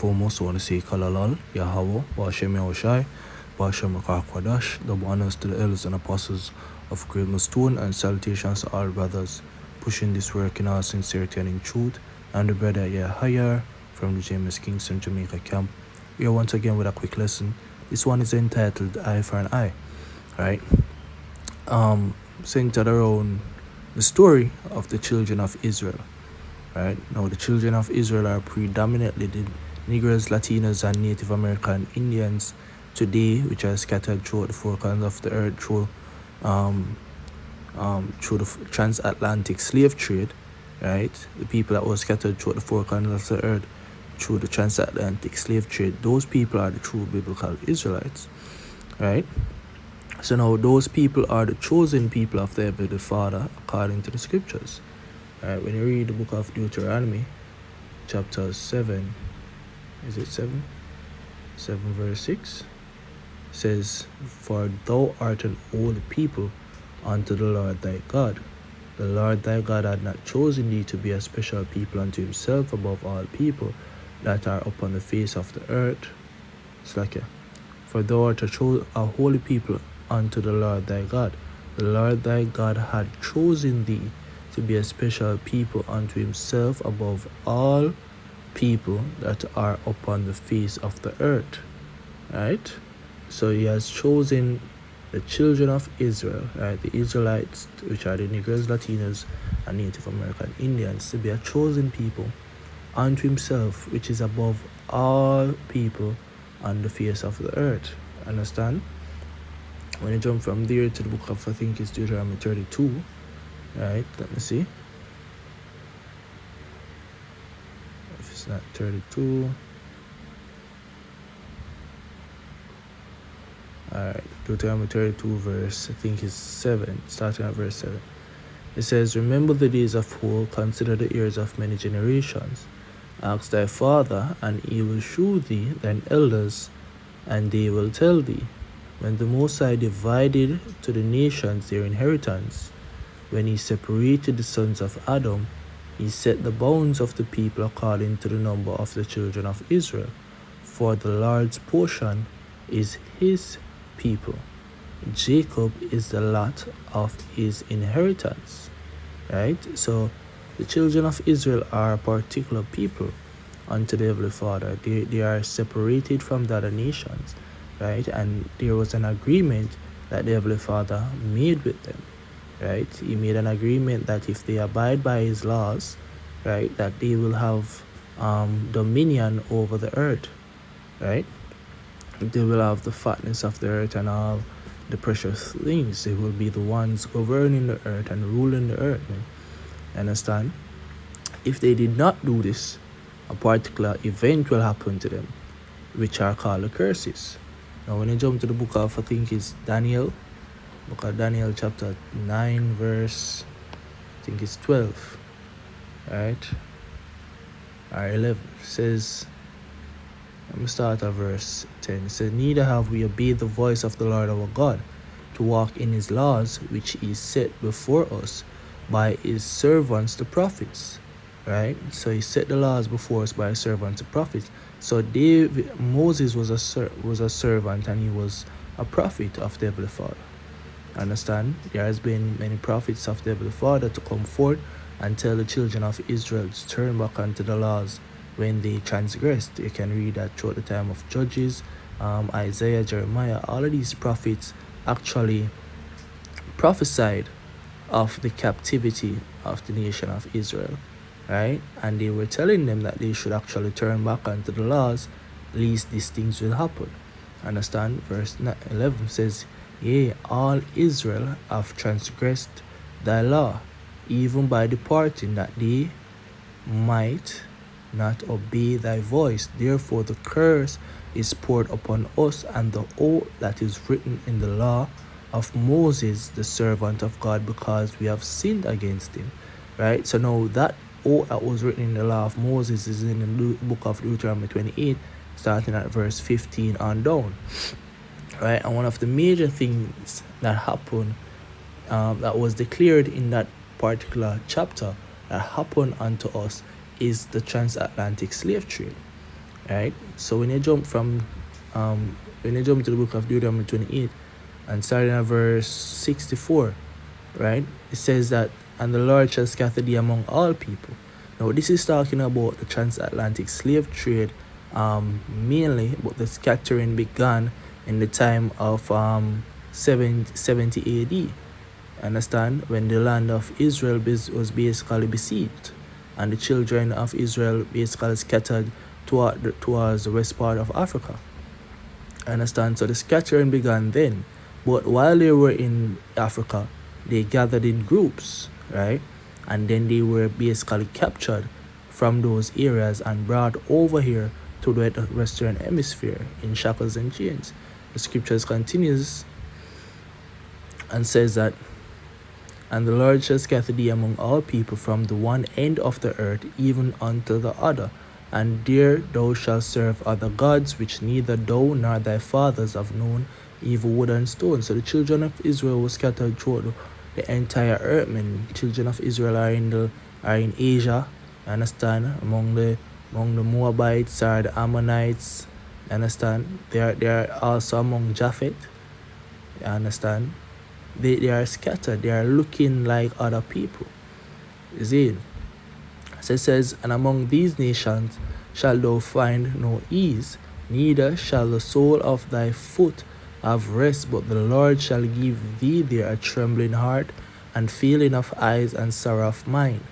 Foremost, I want to say Kalalal, Yahweh, Bashem Yahushai, Bashem Kwadash, double honors to the elders and apostles of Great Stone, and salutations to all brothers pushing this work in all sincerity and in truth. And the brother Yahya from the James Kingston, Jamaica camp. Here once again with a quick lesson. This one is entitled Eye for an Eye, right? Centered around the story of the children of Israel, right? Now, the children of Israel are predominantly the Negroes, Latinos, and Native American Indians today, which are scattered throughout the four corners of the earth through the transatlantic slave trade, right? The people that were scattered throughout the four corners of the earth through the transatlantic slave trade, those people are the true biblical Israelites, right? So now those people are the chosen people of the Heavenly Father according to the scriptures. Right, when you read the book of Deuteronomy, chapter 7, is it 7? 7 verse 6, says, "For thou art an holy people unto the Lord thy God. The Lord thy God had not chosen thee to be a special people unto himself above all people that are upon the face of the earth." It's like, "For thou art a holy people unto the Lord thy God. The Lord thy God had chosen thee to be a special people unto himself above all people that are upon the face of the earth." Right? So he has chosen the children of Israel, right? The Israelites, which are the Negroes, Latinos, and Native American Indians, to be a chosen people unto himself, which is above all people on the face of the earth. Understand? When you jump from there to the book of, I think it's Deuteronomy 32, right? Let me see. If it's not 32. Alright, Deuteronomy 32 verse, I think it's 7, starting at verse 7. It says, "Remember the days of old, consider the years of many generations. Ask thy father, and he will shew thee thine elders, and they will tell thee. When the Most High divided to the nations their inheritance, when he separated the sons of Adam, he set the bounds of the people according to the number of the children of Israel. For the Lord's portion is his people. Jacob is the lot of his inheritance." Right? So the children of Israel are a particular people unto the Heavenly Father. They are separated from the other nations, right? And there was an agreement that the Heavenly Father made with them, right? He made an agreement that if they abide by his laws, right, that they will have dominion over the earth, right? They will have the fatness of the earth and all the precious things. They will be the ones governing the earth and ruling the earth. Man. Understand? If they did not do this, a particular event will happen to them, which are called the curses. Now, when you jump to the book of, I think it's Daniel, book of Daniel chapter 9 verse, I think it's 12, right? Or 11, says, let me start at verse 10. It says, "Neither have we obeyed the voice of the Lord our God, to walk in his laws, which he set before us by his servants the prophets." Right? So he set the laws before us by his servants the prophets. So Moses was a servant, and he was a prophet of the Heavenly Father. Understand? There has been many prophets of the Heavenly Father to come forth and tell the children of Israel to turn back unto the laws when they transgressed. You can read that throughout the time of Judges, Isaiah, Jeremiah. All of these prophets actually prophesied of the captivity of the nation of Israel, right? And they were telling them that they should actually turn back unto the laws, lest these things will happen. Understand? Verse 11 says, "Yea, all Israel have transgressed thy law, even by departing, that they might not obey thy voice. Therefore the curse is poured upon us, and the oath that is written in the law of Moses, the servant of God, because we have sinned against him." Right? So now that oath that was written in the law of Moses is in the book of Deuteronomy 28, starting at verse 15 on down. Right? And one of the major things that happened, that was declared in that particular chapter, that happened unto us, is the transatlantic slave trade. right? So when you jump to the book of Deuteronomy 28 and starting at verse 64, right? It says that, and the Lord shall scatter thee among all people. Now this is talking about the transatlantic slave trade, mainly, but the scattering began in the time of 770 AD. Understand? When the land of Israel was basically besieged, and the children of Israel basically scattered towards the west part of Africa. Understand? So the scattering began then, but while they were in Africa, they gathered in groups, right? And then they were basically captured from those areas and brought over here to the Western Hemisphere in shackles and chains. The scriptures continues and says that, and the Lord shall scatter thee among all people from the one end of the earth even unto the other, and there thou shalt serve other gods which neither thou nor thy fathers have known, even wood and stone. So the children of Israel were scattered throughout the entire earth. Man, children of Israel are in Asia, understand? Among the Moabites are the Ammonites, understand? They are also among Japhet, you understand? They are scattered. They are looking like other people. You see? So it says, and among these nations shalt thou find no ease, neither shall the sole of thy foot have rest, but the Lord shall give thee there a trembling heart, and failing of eyes, and sorrow of mind.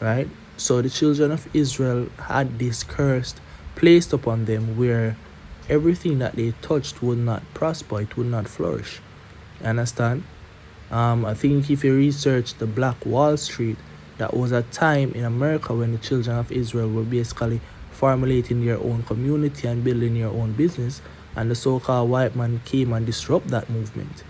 Right? So the children of Israel had this curse placed upon them, where everything that they touched would not prosper, it would not flourish. You understand? I think if you research the Black Wall Street, that was a time in America when the children of Israel were basically formulating their own community and building their own business, and the so-called white man came and disrupt that movement.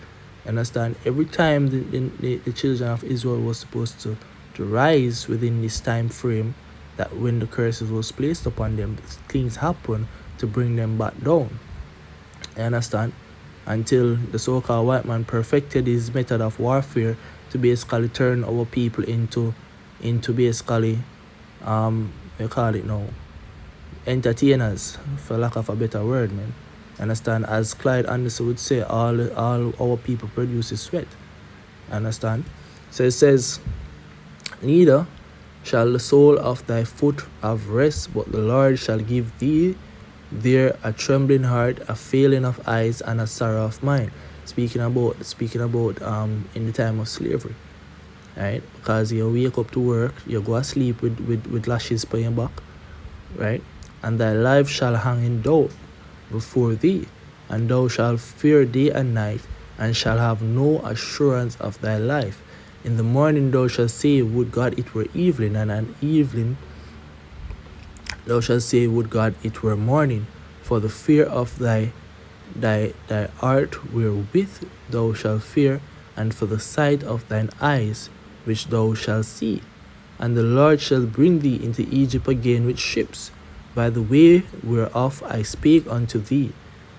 Understand? Every time the children of Israel was supposed to rise within this time frame, that when the curses was placed upon them, things happen to bring them back down. You understand? Until the so-called white man perfected his method of warfare to basically turn our people into basically you call it now entertainers, for lack of a better word, man. Understand? As Clyde Anderson would say, all our people produce sweat. Understand? So it says, neither shall the sole of thy foot have rest, but the Lord shall give thee there a trembling heart, a failing of eyes, and a sorrow of mind. Speaking about in the time of slavery, right? Because you wake up to work, you go to sleep with lashes on your back, right? And thy life shall hang in doubt before thee, and thou shalt fear day and night, and shall have no assurance of thy life. In the morning thou shalt say, would God it were evening, and at evening thou shalt say, would God it were morning, for the fear of thy heart wherewith thou shalt fear, and for the sight of thine eyes which thou shalt see. And the Lord shall bring thee into Egypt again with ships, by the way whereof I spake unto thee.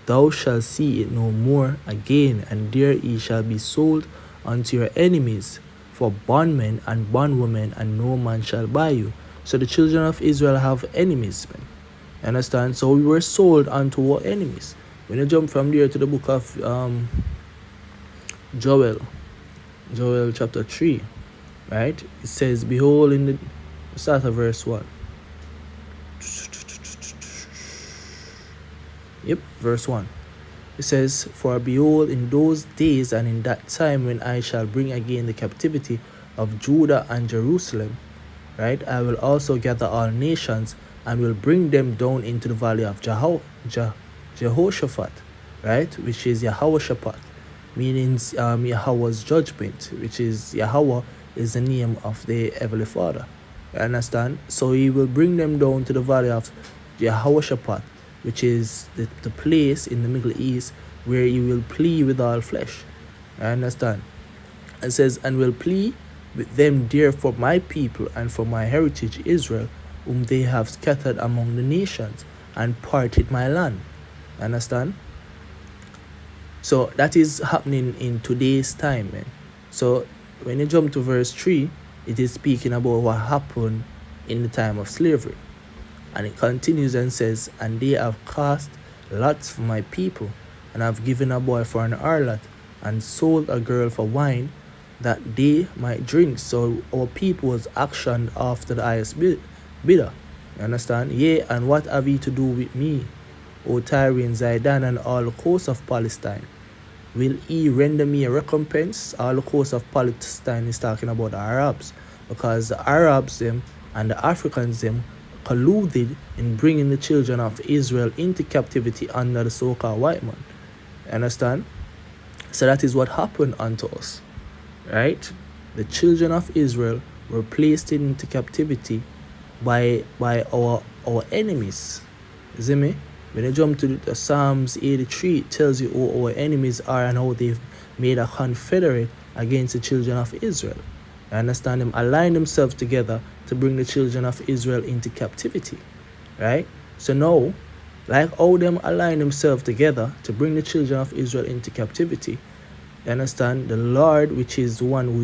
Thou shalt see it no more again, and there ye shall be sold unto your enemies for bondmen and bondwomen, and no man shall buy you. So the children of Israel have enemies, man. Understand? So we were sold unto our enemies. When you jump from there to the book of Joel chapter 3, right? It says, behold, in the start of verse 1. Yep, verse 1. It says, for behold, in those days and in that time when I shall bring again the captivity of Judah and Jerusalem, right, I will also gather all nations and will bring them down into the valley of Jehoshaphat, right, which is Yehoshaphat, meaning Yahweh's judgment, which is Yahweh is the name of the Heavenly Father. You understand? So he will bring them down to the valley of Jehoshaphat, which is the place in the Middle East where he will plead with all flesh. You understand? It says, and will plead with them there for my people and for my heritage Israel, whom they have scattered among the nations and parted my land. Understand? So that is happening in today's time, man. So when you jump to verse 3, it is speaking about what happened in the time of slavery. And it continues and says, and they have cast lots for my people, and have given a boy for an harlot, and sold a girl for wine, that they might drink. So our people was actioned after the highest bidder. You understand? Yea, and what have ye to do with me, O Tyre and Zidon, and all the coast of Palestine? Will he render me a recompense? All the coast of Palestine is talking about the Arabs, because the Arabs them and the Africans them colluded in bringing the children of Israel into captivity under the so-called white man. Understand? So that is what happened unto us, right? The children of Israel were placed into captivity by our enemies. You see me? When you jump to the Psalms 83, it tells you who our enemies are and how they've made a confederate against the children of Israel. You understand? Them align themselves together to bring the children of Israel into captivity, right? So now, like how them align themselves together to bring the children of Israel into captivity, you understand? The Lord, which is the one who